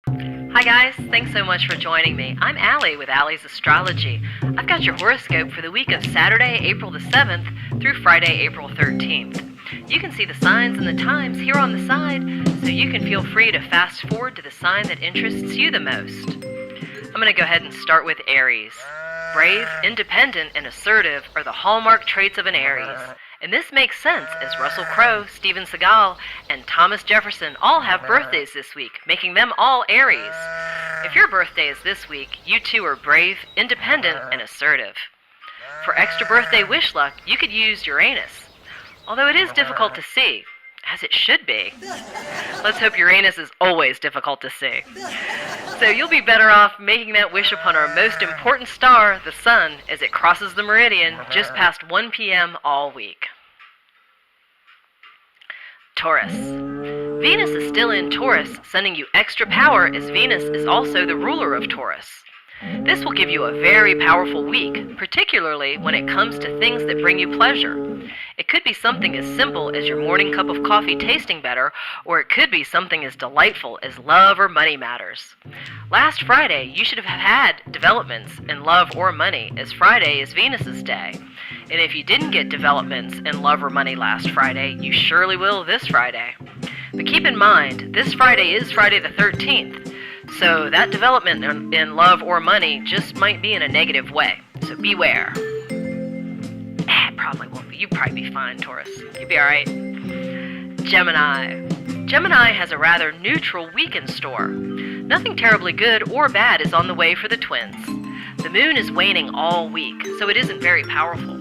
Hi guys, thanks so much for joining me. I'm Allie with Allie's Astrology. I've got your horoscope for the week of Saturday, April the 7th through Friday, April 13th. You can see the signs and the times here on the side, so you can feel free to fast forward to the sign that interests you the most. I'm going to go ahead and start with Aries. Brave, independent, and assertive are the hallmark traits of an Aries. And this makes sense as Russell Crowe, Steven Seagal, and Thomas Jefferson all have birthdays this week, making them all Aries. If your birthday is this week, you too are brave, independent, and assertive. For extra birthday wish luck, you could use Uranus, although it is difficult to see, as it should be. Let's hope Uranus is always difficult to see. So you'll be better off making that wish upon our most important star, the Sun, as it crosses the meridian just past 1 p.m. all week. Taurus. Venus is still in Taurus, sending you extra power as Venus is also the ruler of Taurus. This will give you a very powerful week, particularly when it comes to things that bring you pleasure. It could be something as simple as your morning cup of coffee tasting better, or it could be something as delightful as love or money matters. Last Friday, you should have had developments in love or money, as Friday is Venus's day. And if you didn't get developments in love or money last Friday, you surely will this Friday. But keep in mind, this Friday is Friday the 13th. So that development in love or money just might be in a negative way. So beware. It probably won't be. You'll probably be fine, Taurus. You'll be alright. Gemini. Gemini has a rather neutral week in store. Nothing terribly good or bad is on the way for the twins. The moon is waning all week, so it isn't very powerful.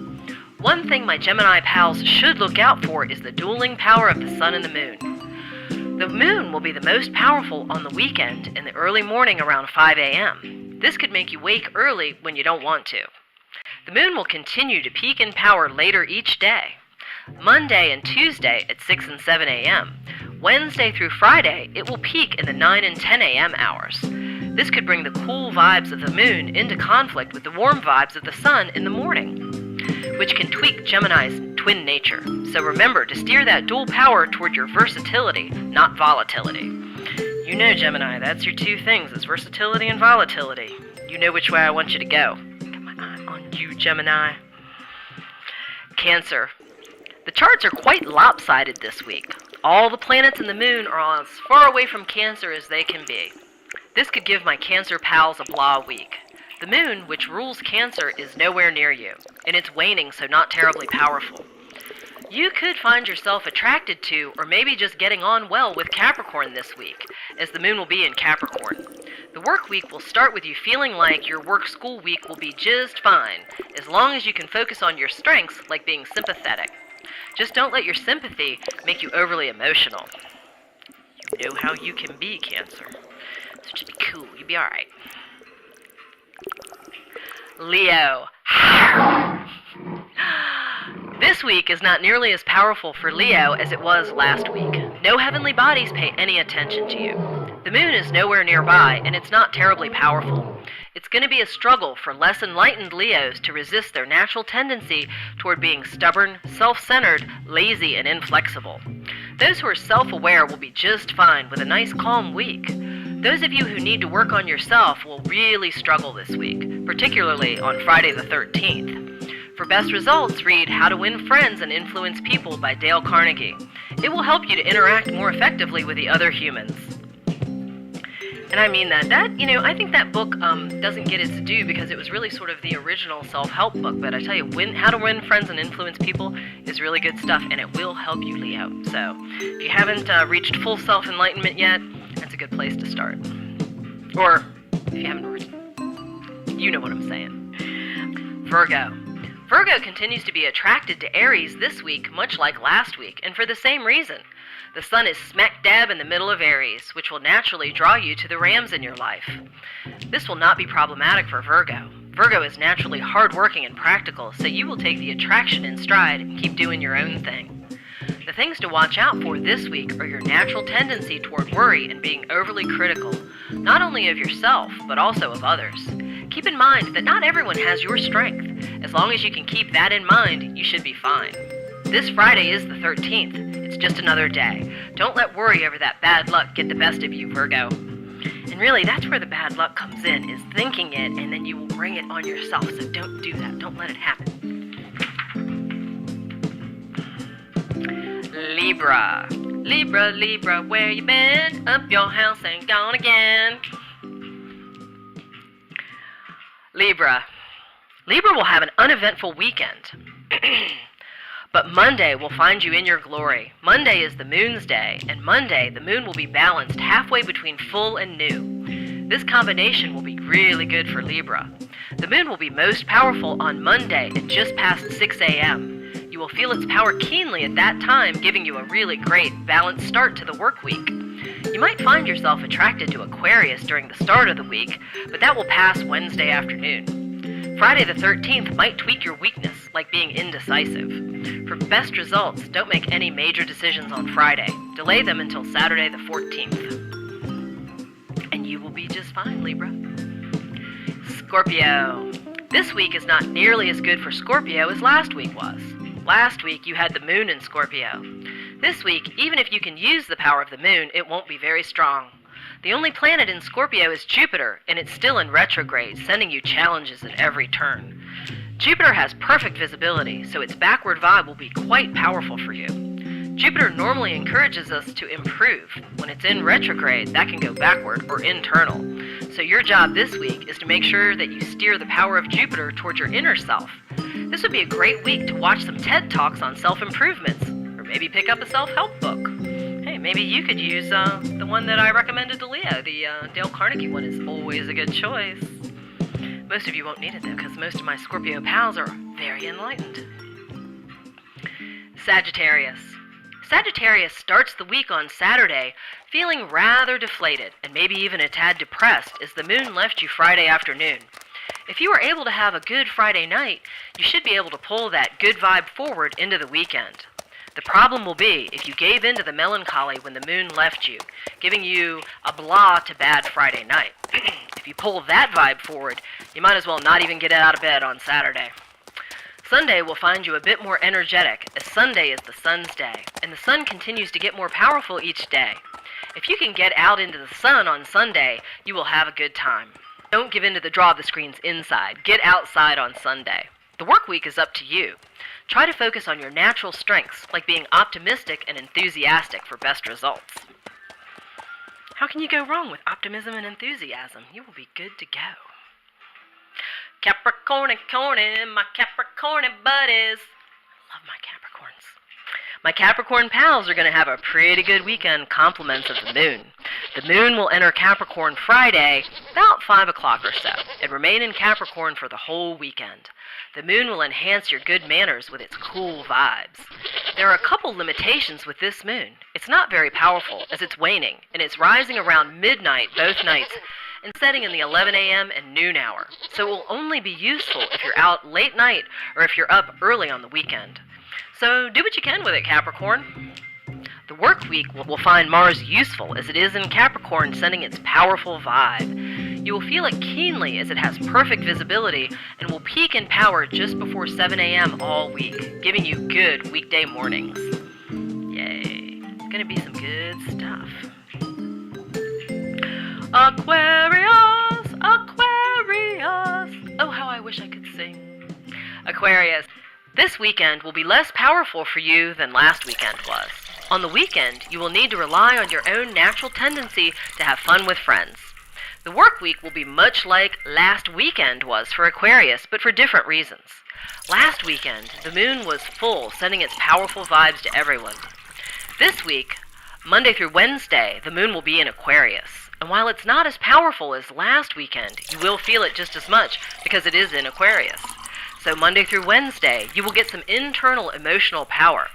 One thing my Gemini pals should look out for is the dueling power of the sun and the moon. The moon will be the most powerful on the weekend in the early morning around 5 a.m. This could make you wake early when you don't want to. The moon will continue to peak in power later each day. Monday and Tuesday at 6 and 7 a.m. Wednesday through Friday, it will peak in the 9 and 10 a.m. hours. This could bring the cool vibes of the moon into conflict with the warm vibes of the sun in the morning, which can tweak Gemini's twin nature. So remember to steer that dual power toward your versatility, not volatility. You know, Gemini, that's your two things, is versatility and volatility. You know which way I want you to go. Got my eye on you, Gemini. Cancer. The charts are quite lopsided this week. All the planets and the moon are as far away from Cancer as they can be. This could give my Cancer pals a blah week. The moon, which rules Cancer, is nowhere near you, and it's waning, so not terribly powerful. You could find yourself attracted to, or maybe just getting on well with Capricorn this week, as the moon will be in Capricorn. The work week will start with you feeling like your work-school week will be just fine, as long as you can focus on your strengths, like being sympathetic. Just don't let your sympathy make you overly emotional. You know how you can be, Cancer. So just be cool, you'll be alright. Leo. This week is not nearly as powerful for Leo as it was last week. No heavenly bodies pay any attention to you. The moon is nowhere nearby, and it's not terribly powerful. It's going to be a struggle for less enlightened Leos to resist their natural tendency toward being stubborn, self-centered, lazy, and inflexible. Those who are self-aware will be just fine with a nice calm week. Those of you who need to work on yourself will really struggle this week, particularly on Friday the 13th. For best results, read How to Win Friends and Influence People by Dale Carnegie. It will help you to interact more effectively with the other humans. And I mean that. I think that book doesn't get its due because it was really sort of the original self-help book. But I tell you, How to Win Friends and Influence People is really good stuff, and it will help you, Leo. So if you haven't reached full self-enlightenment yet, that's a good place to start. Or if you haven't reached, you know what I'm saying. Virgo. Virgo continues to be attracted to Aries this week, much like last week, and for the same reason. The sun is smack dab in the middle of Aries, which will naturally draw you to the rams in your life. This will not be problematic for Virgo. Virgo is naturally hardworking and practical, so you will take the attraction in stride and keep doing your own thing. The things to watch out for this week are your natural tendency toward worry and being overly critical, not only of yourself, but also of others. Keep in mind that not everyone has your strength. As long as you can keep that in mind, you should be fine. This Friday is the 13th. It's just another day. Don't let worry over that bad luck get the best of you, Virgo. And And really, that's where the bad luck comes in, is thinking it, and then you will bring it on yourself. So don't do that. Don't let it happen. Libra. Libra, Libra, where you been? Up your house and gone again. Libra. Libra will have an uneventful weekend. But Monday will find you in your glory. Monday is the moon's day, and Monday the moon will be balanced halfway between full and new. This combination will be really good for Libra. The moon will be most powerful on Monday at just past 6 a.m. You will feel its power keenly at that time, giving you a really great, balanced start to the work week. You might find yourself attracted to Aquarius during the start of the week, but that will pass Wednesday afternoon. Friday the 13th might tweak your weakness, like being indecisive. For best results, don't make any major decisions on Friday. Delay them until Saturday the 14th. And you will be just fine, Libra. Scorpio. This week is not nearly as good for Scorpio as last week was. Last week you had the moon in Scorpio. This week, even if you can use the power of the moon, it won't be very strong. The only planet in Scorpio is Jupiter, and it's still in retrograde, sending you challenges at every turn. Jupiter has perfect visibility, so its backward vibe will be quite powerful for you. Jupiter normally encourages us to improve. When it's in retrograde, that can go backward or internal. So your job this week is to make sure that you steer the power of Jupiter towards your inner self. This would be a great week to watch some TED Talks on self-improvements, or maybe pick up a self-help book. Hey, maybe you could use the one that I recommended to Leo. The Dale Carnegie one is always a good choice. Most of you won't need it, though, because most of my Scorpio pals are very enlightened. Sagittarius. Sagittarius starts the week on Saturday feeling rather deflated and maybe even a tad depressed as the moon left you Friday afternoon. If you are able to have a good Friday night, you should be able to pull that good vibe forward into the weekend. The problem will be if you gave in to the melancholy when the moon left you, giving you a blah to bad Friday night. If you pull that vibe forward, you might as well not even get out of bed on Saturday. Sunday will find you a bit more energetic, as Sunday is the sun's day, and the sun continues to get more powerful each day. If you can get out into the sun on Sunday, you will have a good time. Don't give in to the draw of the screens inside. Get outside on Sunday. The work week is up to you. Try to focus on your natural strengths, like being optimistic and enthusiastic for best results. How can you go wrong with optimism and enthusiasm? You will be good to go. Capricorn, my Capricorn buddies. I love my Capricorns. My Capricorn pals are going to have a pretty good weekend, compliments of the moon. The moon will enter Capricorn Friday, about 5 o'clock or so, and remain in Capricorn for the whole weekend. The moon will enhance your good manners with its cool vibes. There are a couple limitations with this moon. It's not very powerful, as it's waning, and it's rising around midnight both nights, and setting in the 11 a.m. and noon hour, so it will only be useful if you're out late night or if you're up early on the weekend. So do what you can with it, Capricorn. The work week will find Mars useful, as it is in Capricorn, sending its powerful vibe. You will feel it keenly as it has perfect visibility and will peak in power just before 7 a.m. all week, giving you good weekday mornings. Yay. It's going to be some good stuff. Aquarius, Aquarius. Oh, how I wish I could sing. Aquarius, this weekend will be less powerful for you than last weekend was. On the weekend, you will need to rely on your own natural tendency to have fun with friends. The work week will be much like last weekend was for Aquarius, but for different reasons. Last weekend, the moon was full, sending its powerful vibes to everyone. This week, Monday through Wednesday, the moon will be in Aquarius. And while it's not as powerful as last weekend, you will feel it just as much because it is in Aquarius. So Monday through Wednesday, you will get some internal emotional power.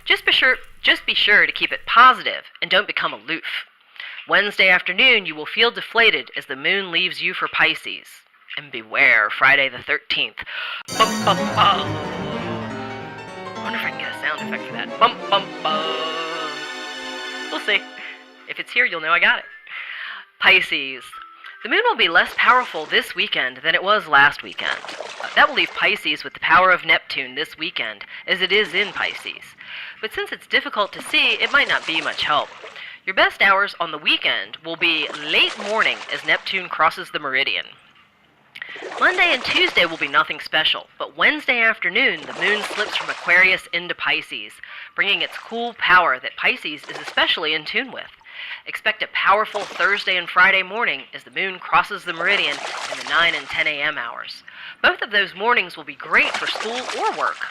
Just be sure to keep it positive and don't become aloof. Wednesday afternoon, you will feel deflated as the moon leaves you for Pisces. And beware, Friday the 13th. Bum, bum, bum. I wonder if I can get a sound effect for that. Bum, bum, bum. We'll see. If it's here, you'll know I got it. Pisces. The moon will be less powerful this weekend than it was last weekend. That will leave Pisces with the power of Neptune this weekend, as it is in Pisces. But since it's difficult to see, it might not be much help. Your best hours on the weekend will be late morning as Neptune crosses the meridian. Monday and Tuesday will be nothing special, but Wednesday afternoon, the moon slips from Aquarius into Pisces, bringing its cool power that Pisces is especially in tune with. Expect a powerful Thursday and Friday morning as the moon crosses the meridian in the 9 and 10 a.m. hours. Both of those mornings will be great for school or work.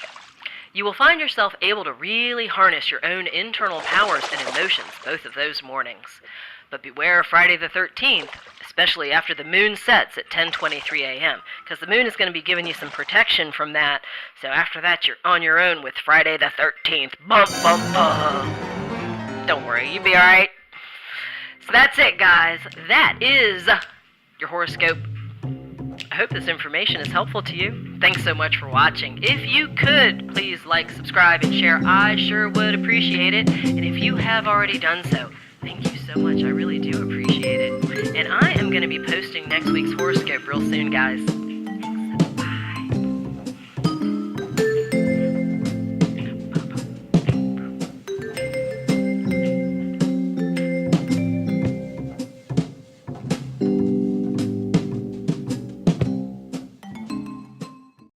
You will find yourself able to really harness your own internal powers and emotions both of those mornings. But beware Friday the 13th, especially after the moon sets at 10:23 a.m., because the moon is going to be giving you some protection from that. So after that, you're on your own with Friday the 13th. Bum, bum, bum. Don't worry, you'll be all right. So that's it, guys. That is your horoscope. I hope this information is helpful to you. Thanks so much for watching. If you could, please like, subscribe, and share. I sure would appreciate it. And if you have already done so, thank you so much. I really do appreciate it. And I am going to be posting next week's horoscope real soon, guys.